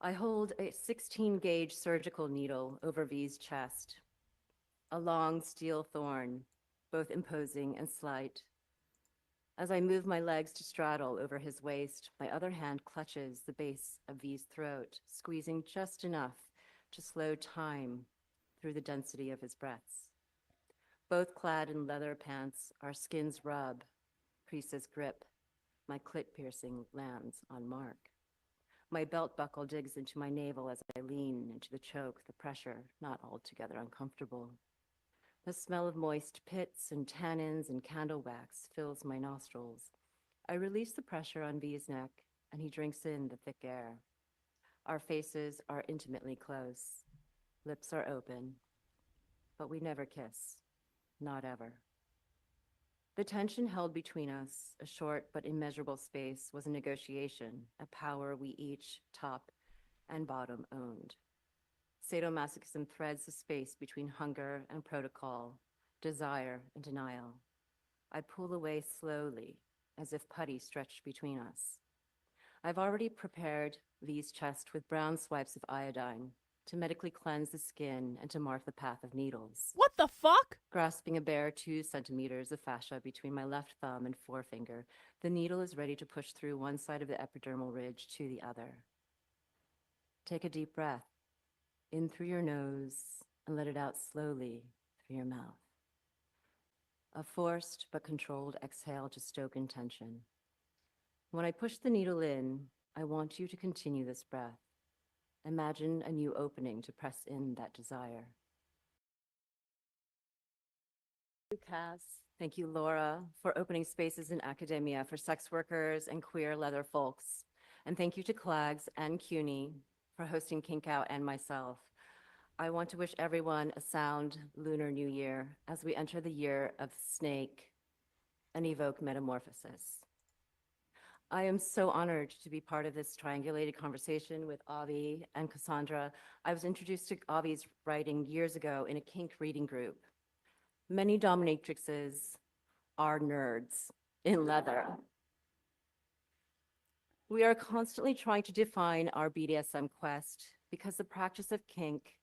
I hold a 16-gauge surgical needle over V's chest, a long steel thorn, both imposing and slight. As I move my legs to straddle over his waist, my other hand clutches the base of V's throat, squeezing just enough to slow time through the density of his breaths. Both clad in leather pants, our skins rub, creases grip. My clit piercing lands on Mark. My belt buckle digs into my navel as I lean into the choke, the pressure not altogether uncomfortable. The smell of moist pits and tannins and candle wax fills my nostrils. I release the pressure on V's neck, and he drinks in the thick air. Our faces are intimately close. Lips are open, but we never kiss. Not ever. The tension held between us, a short but immeasurable space, was a negotiation, a power we each, top and bottom, owned. Sadomasochism threads the space between hunger and protocol, desire and denial. I pull away slowly, as if putty stretched between us. I've already prepared V's chest with brown swipes of iodine to medically cleanse the skin and to mark the path of needles. What the fuck? Grasping a bare 2 centimeters of fascia between my left thumb and forefinger, the needle is ready to push through one side of the epidermal ridge to the other. Take a deep breath, in through your nose, and let it out slowly through your mouth. A forced but controlled exhale to stoke intention. When I push the needle in, I want you to continue this breath. Imagine a new opening to press in that desire. Thank you, Cass. Thank you, Laura, for opening spaces in academia for sex workers and queer leather folks. And thank you to Clags and CUNY for hosting Kink Out and myself. I want to wish everyone a sound Lunar New Year as we enter the year of snake and evoke metamorphosis. I am so honored to be part of this triangulated conversation with Avi and Cassandra. I was introduced to Avi's writing years ago in a kink reading group. Many dominatrixes are nerds in leather. We are constantly trying to define our BDSM quest because the practice of kink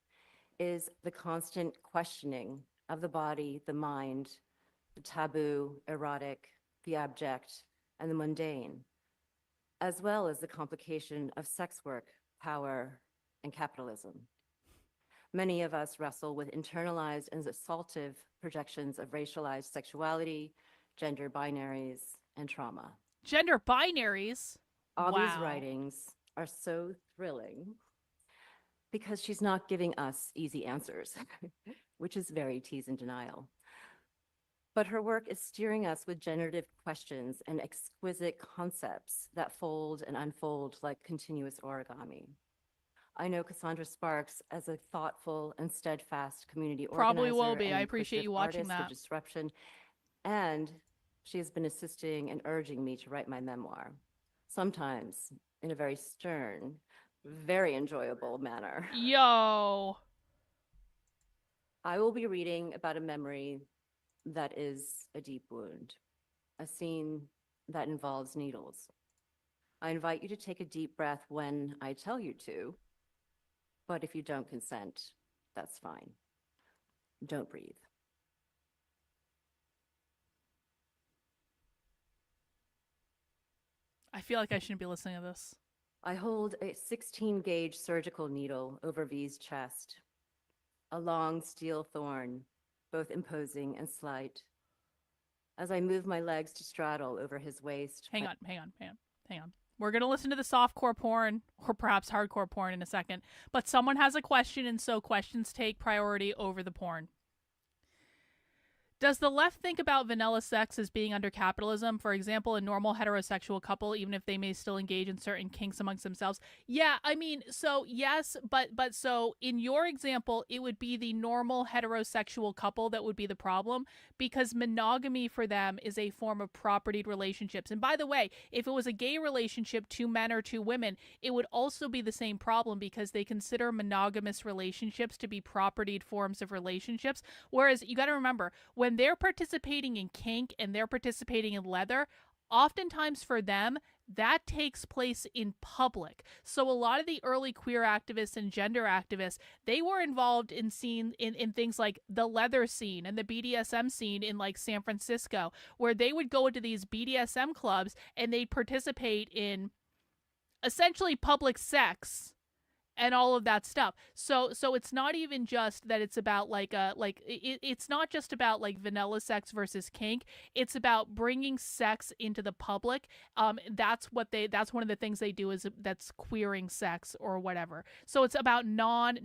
is the constant questioning of the body, the mind, the taboo, erotic, the abject, and the mundane, as well as the complication of sex work, power, and capitalism. Many of us wrestle with internalized and assaultive projections of racialized sexuality, gender binaries, and trauma. Gender binaries? Avi's Wow. writings are so thrilling because she's not giving us easy answers, which is very tease and denial. But her work is steering us with generative questions and exquisite concepts that fold and unfold like continuous origami. I know Cassandra Sparks as a thoughtful and steadfast community Probably organizer will be. and I appreciate you inquisitive watching artist of that. disruption, and she has been assisting and urging me to write my memoir, sometimes in a very stern, very enjoyable manner. Yo. I will be reading about a memory that is a deep wound, a scene that involves needles. I invite you to take a deep breath when I tell you to, but if you don't consent, that's fine. Don't breathe. I feel like I shouldn't be listening to this. I hold a 16-gauge surgical needle over V's chest, a long steel thorn, both imposing and slight. As I move my legs to straddle over his waist. Hang on. We're going to listen to the softcore porn, or perhaps hardcore porn in a second, but someone has a question, and so questions take priority over the porn. Does the left think about vanilla sex as being under capitalism? For example, a normal heterosexual couple, even if they may still engage in certain kinks amongst themselves. Yeah, I mean, so yes, but so in your example, it would be the normal heterosexual couple that would be the problem, because monogamy for them is a form of propertied relationships. And by the way, if it was a gay relationship, 2 men or 2 women, it would also be the same problem because they consider monogamous relationships to be propertied forms of relationships. Whereas you got to remember, when they're participating in kink and they're participating in leather, oftentimes for them, that takes place in public. So a lot of the early queer activists and gender activists, they were involved in things like the leather scene and the BDSM scene in like San Francisco, where they would go into these BDSM clubs and they'd participate in essentially public sex and all of that stuff. So it's not even just that it's about it's not just about like vanilla sex versus kink. It's about bringing sex into the public. That's one of the things they do is that's queering sex or whatever. So it's about non.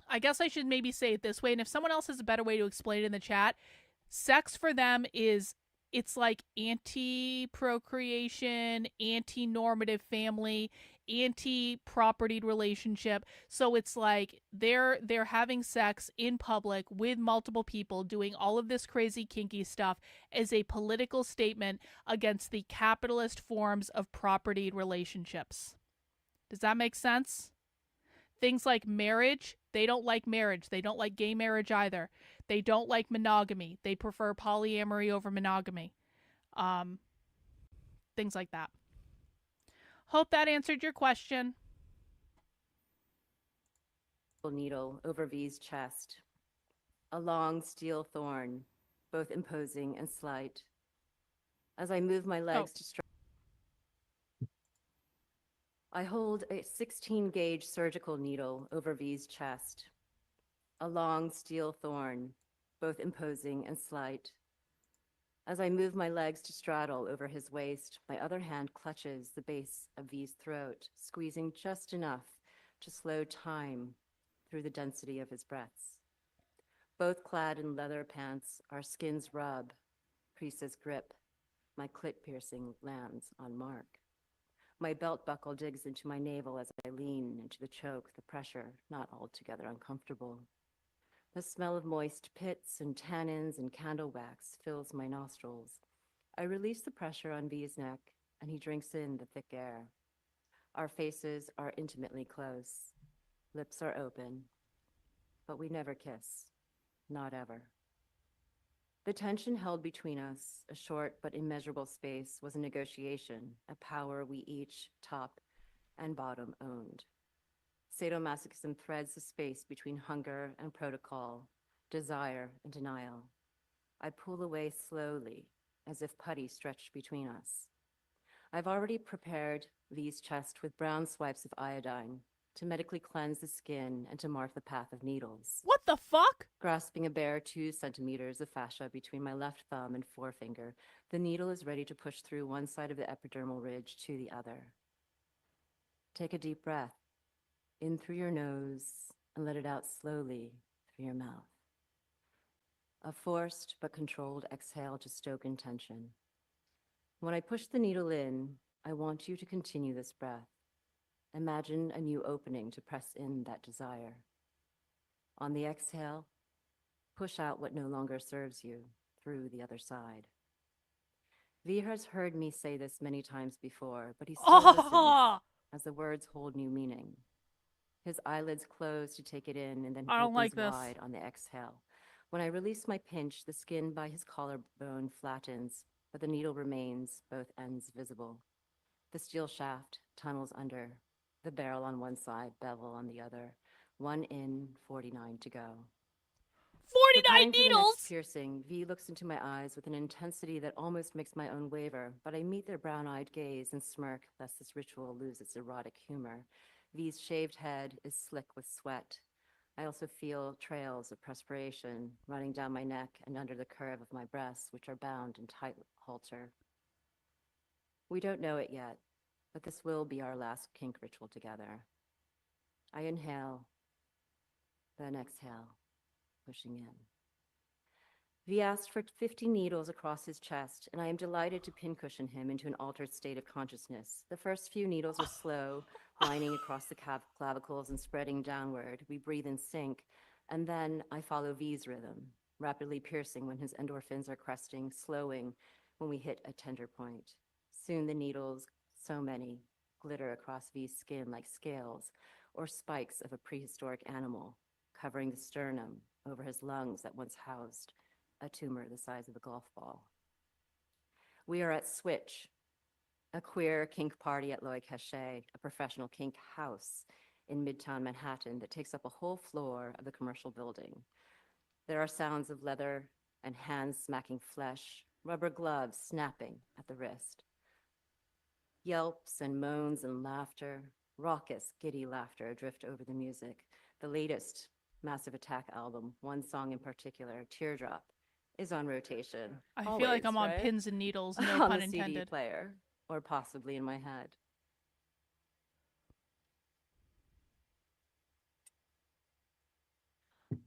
I guess I should maybe say it this way, and if someone else has a better way to explain it in the chat, sex for them is it's like anti-procreation, anti-normative family, anti-propertied relationship. So it's like they're having sex in public with multiple people doing all of this crazy kinky stuff as a political statement against the capitalist forms of propertied relationships. Does that make sense? Things like marriage, they don't like marriage. They don't like gay marriage either. They don't like monogamy. They prefer polyamory over monogamy. Um, Things like that. Hope that answered your question. Needle over V's chest, a long steel thorn, both imposing and slight. As I move my legs to strike, I hold a 16-gauge surgical needle over V's chest, a long steel thorn, both imposing and slight. As I move my legs to straddle over his waist, my other hand clutches the base of V's throat, squeezing just enough to slow time through the density of his breaths. Both clad in leather pants, our skins rub, creases grip. My clit piercing lands on Mark. My belt buckle digs into my navel as I lean into the choke, the pressure not altogether uncomfortable. The smell of moist pits and tannins and candle wax fills my nostrils. I release the pressure on V's neck, and he drinks in the thick air. Our faces are intimately close. Lips are open, but we never kiss. Not ever. The tension held between us, a short but immeasurable space, was a negotiation, a power we each, top and bottom, owned. Sadomasochism threads the space between hunger and protocol, desire and denial. I pull away slowly, as if putty stretched between us. I've already prepared V's chest with brown swipes of iodine to medically cleanse the skin and to mark the path of needles. What the fuck? Grasping a bare 2 centimeters of fascia between my left thumb and forefinger, the needle is ready to push through one side of the epidermal ridge to the other. Take a deep breath, in through your nose, and let it out slowly through your mouth. A forced but controlled exhale to stoke intention. When I push the needle in, I want you to continue this breath. Imagine a new opening to press in that desire. On the exhale, push out what no longer serves you through the other side. V has heard me say this many times before, but he still listens as the words hold new meaning. His eyelids close to take it in, and then he opens wide on the exhale. When I release my pinch, the skin by his collarbone flattens, but the needle remains, both ends visible. The steel shaft tunnels under, the barrel on one side, bevel on the other. 1 in, 49 to go. 49 needles! For the next piercing, V looks into my eyes with an intensity that almost makes my own waver, but I meet their brown-eyed gaze and smirk lest this ritual lose its erotic humor. V's shaved head is slick with sweat. I also feel trails of perspiration running down my neck and under the curve of my breasts, which are bound in tight halter. We don't know it yet, but this will be our last kink ritual together. I inhale, then exhale, pushing in. V asked for 50 needles across his chest, and I am delighted to pincushion him into an altered state of consciousness. The first few needles are slow, lining across the clavicles and spreading downward. We breathe in sync, and then I follow V's rhythm, rapidly piercing when his endorphins are cresting, slowing when we hit a tender point. Soon the needles, so many, glitter across V's skin like scales or spikes of a prehistoric animal, covering the sternum over his lungs that once housed a tumor the size of a golf ball. We are at switch, A queer kink party at Loy Cachet, a professional kink house in Midtown Manhattan that takes up a whole floor of the commercial building. There are sounds of leather and hands smacking flesh, rubber gloves snapping at the wrist. Yelps and moans and laughter, raucous, giddy laughter drift over the music. The latest Massive Attack album, one song in particular, Teardrop, is on rotation. I feel like Always, I'm on right? pins and needles, no On pun the CD intended. player, or possibly in my head.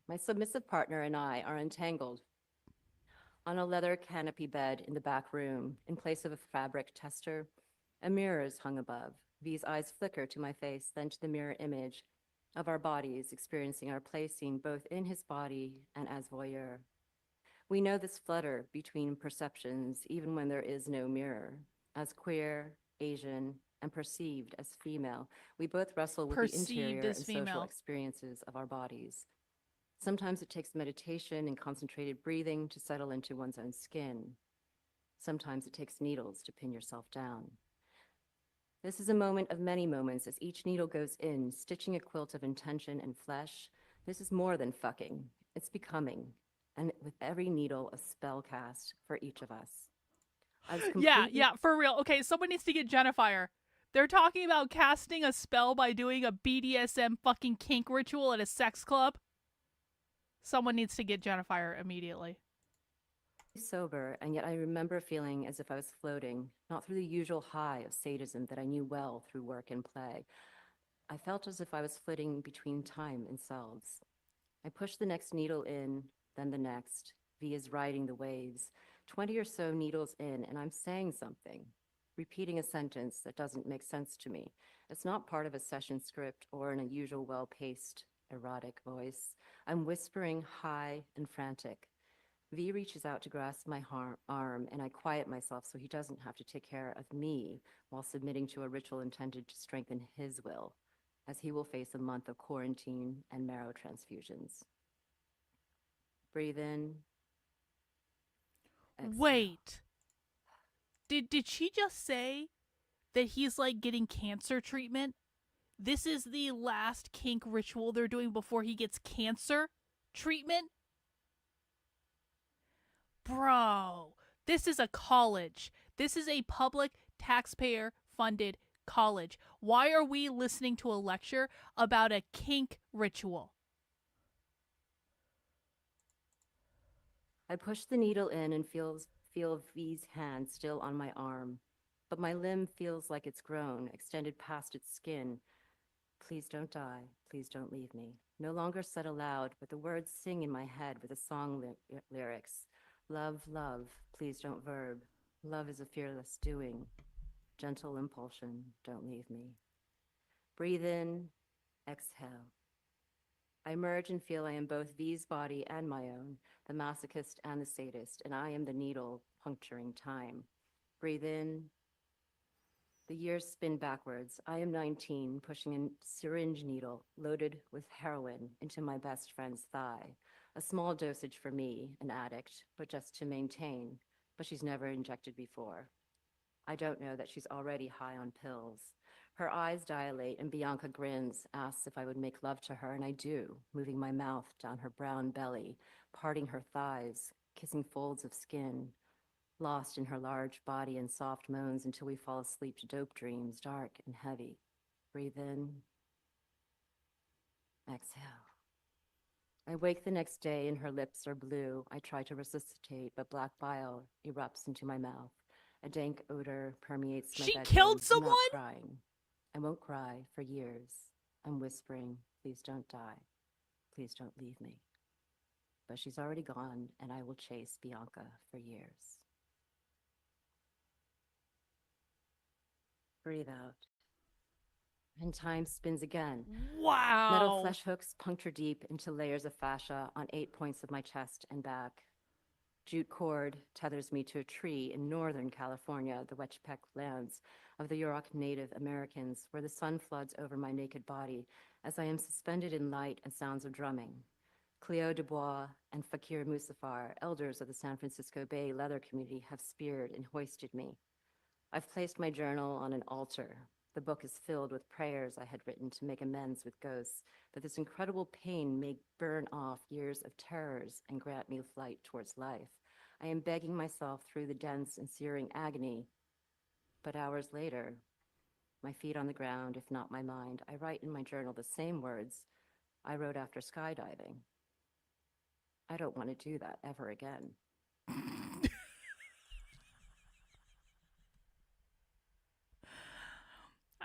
My submissive partner and I are entangled on a leather canopy bed in the back room. In place of a fabric tester, a mirror is hung above. V's eyes flicker to my face, then to the mirror image of our bodies, experiencing our placing both in his body and as voyeur. We know this flutter between perceptions, even when there is no mirror. As queer, Asian, and perceived as female, we both wrestle with the Perceived interior as and social female. experiences of our bodies. Sometimes it takes meditation and concentrated breathing to settle into one's own skin. Sometimes it takes needles to pin yourself down. This is a moment of many moments as each needle goes in, stitching a quilt of intention and flesh. This is more than fucking, it's becoming. And with every needle, a spell cast for each of us. I was Yeah, completely yeah, for real. Okay, someone needs to get Jennifer. They're talking about casting a spell by doing a BDSM fucking kink ritual at a sex club. Someone needs to get Jennifer immediately. sober, and yet I remember feeling as if I was floating, not through the usual high of sadism that I knew well through work and play. I felt as if I was flitting between time and selves. I pushed the next needle in, then the next. V is riding the waves. 20 or so needles in, and I'm saying something, repeating a sentence that doesn't make sense to me. It's not part of a session script or in a usual well-paced, erotic voice. I'm whispering high and frantic. V reaches out to grasp my arm, and I quiet myself so he doesn't have to take care of me while submitting to a ritual intended to strengthen his will, as he will face a month of quarantine and marrow transfusions. Breathe in, exhale. Wait. Did she just say that he's like getting cancer treatment? This is the last kink ritual they're doing before he gets cancer treatment? Bro, this is a college. This is a public taxpayer funded college. Why are we listening to a lecture about a kink ritual? I push the needle in and feel V's hand still on my arm, but my limb feels like it's grown, extended past its skin. Please don't die. Please don't leave me. No longer said aloud, but the words sing in my head with the song lyrics. Love, love, please don't verb. Love is a fearless doing. Gentle impulsion, don't leave me. Breathe in, exhale. I merge and feel I am both V's body and my own, the masochist and the sadist, and I am the needle puncturing time. Breathe in. The years spin backwards. I am 19, pushing a syringe needle loaded with heroin into my best friend's thigh. A small dosage for me, an addict, but just to maintain. But she's never injected before. I don't know that she's already high on pills. Her eyes dilate and Bianca grins, asks if I would make love to her, and I do, moving my mouth down her brown belly, parting her thighs, kissing folds of skin, lost in her large body and soft moans until we fall asleep to dope dreams, dark and heavy. Breathe in, exhale. I wake the next day and her lips are blue. I try to resuscitate, but black bile erupts into my mouth. A dank odor permeates my She killed bedroom. I'm someone? not crying. I won't cry for years. I'm whispering, please don't die. Please don't leave me. But she's already gone, and I will chase Bianca for years. Breathe out. And time spins again. Metal Wow. flesh hooks puncture deep into layers of fascia on 8 points of my chest and back. Jute cord tethers me to a tree in Northern California, the Wetchpec lands of the Yurok Native Americans, where the sun floods over my naked body as I am suspended in light and sounds of drumming. Cleo Dubois and Fakir Musafar, elders of the San Francisco Bay leather community, have speared and hoisted me. I've placed my journal on an altar. The book is filled with prayers I had written to make amends with ghosts, that this incredible pain may burn off years of terrors and grant me flight towards life. I am begging myself through the dense and searing agony, but hours later, my feet on the ground, if not my mind, I write in my journal the same words I wrote after skydiving. I don't want to do that ever again.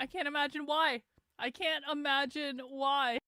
I can't imagine why. I can't imagine why.